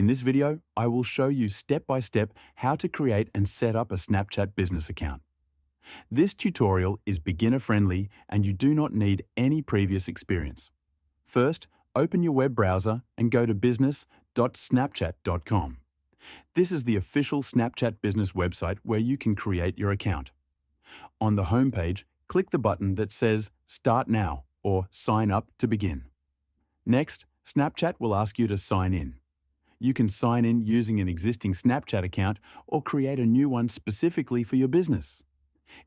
this video, I will show you step by step how to create and set up a Snapchat business account. This tutorial is beginner-friendly and you do not need any previous experience. First, open your web browser and go to business.snapchat.com. This is the official Snapchat business website where you can create your account. On the homepage, click the button that says Start Now or Sign Up to begin. Next, Snapchat will ask you to sign in. You can sign in using an existing Snapchat account or create a new one specifically for your business.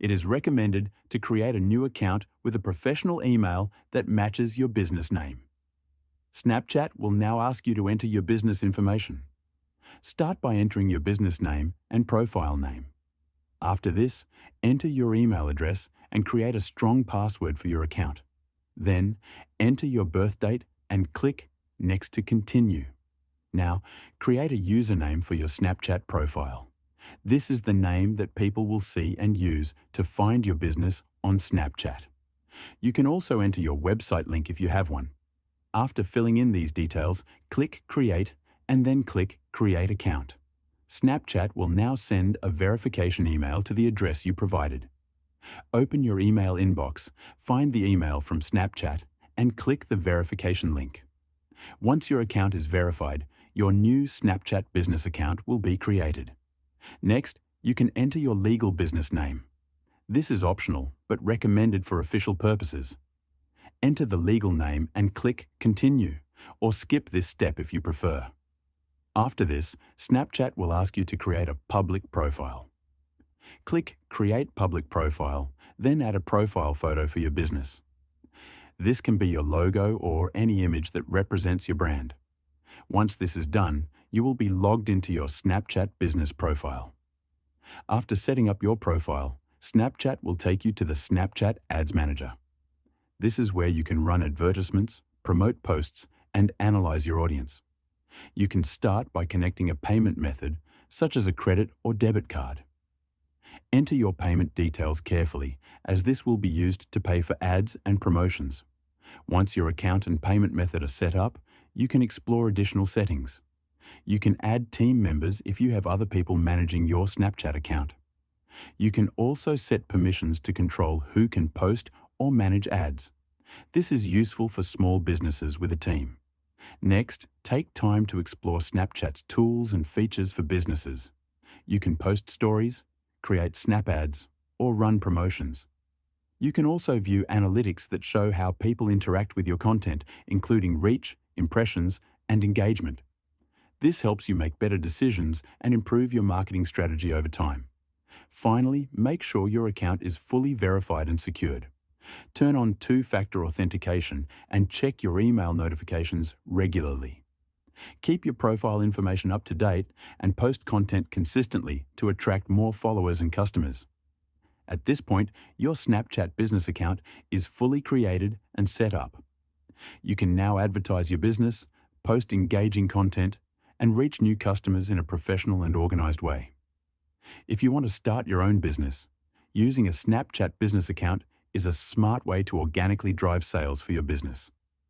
It is recommended to create a new account with a professional email that matches your business name. Snapchat will now ask you to enter your business information. Start by entering your business name and profile name. After this, enter your email address and create a strong password for your account. Then, enter your birth date and click Next to continue. Now, create a username for your Snapchat profile. This is the name that people will see and use to find your business on Snapchat. You can also enter your website link if you have one. After filling in these details, click Create and then click Create Account. Snapchat will now send a verification email to the address you provided. Open your email inbox, find the email from Snapchat, and click the verification link. Once your account is verified, your new Snapchat business account will be created. Next, you can enter your legal business name. This is optional, but recommended for official purposes. Enter the legal name and click Continue, or skip this step if you prefer. After this, Snapchat will ask you to create a public profile. Click Create Public Profile, then add a profile photo for your business. This can be your logo or any image that represents your brand. Once this is done, you will be logged into your Snapchat business profile. After setting up your profile, Snapchat will take you to the Snapchat Ads Manager. This is where you can run advertisements, promote posts, and analyze your audience. You can start by connecting a payment method, such as a credit or debit card. Enter your payment details carefully, as this will be used to pay for ads and promotions. Once your account and payment method are set up, you can explore additional settings. You can add team members if you have other people managing your Snapchat account. You can also set permissions to control who can post or manage ads. This is useful for small businesses with a team. Next, take time to explore Snapchat's tools and features for businesses. You can post stories, create Snap ads, or run promotions. You can also view analytics that show how people interact with your content, including reach, impressions, and engagement. This helps you make better decisions and improve your marketing strategy over time. Finally, make sure your account is fully verified and secured. Turn on two-factor authentication and check your email notifications regularly. Keep your profile information up to date and post content consistently to attract more followers and customers. At this point, your Snapchat business account is fully created and set up. You can now advertise your business, post engaging content, and reach new customers in a professional and organized way. If you want to start your own business, using a Snapchat business account is a smart way to organically drive sales for your business.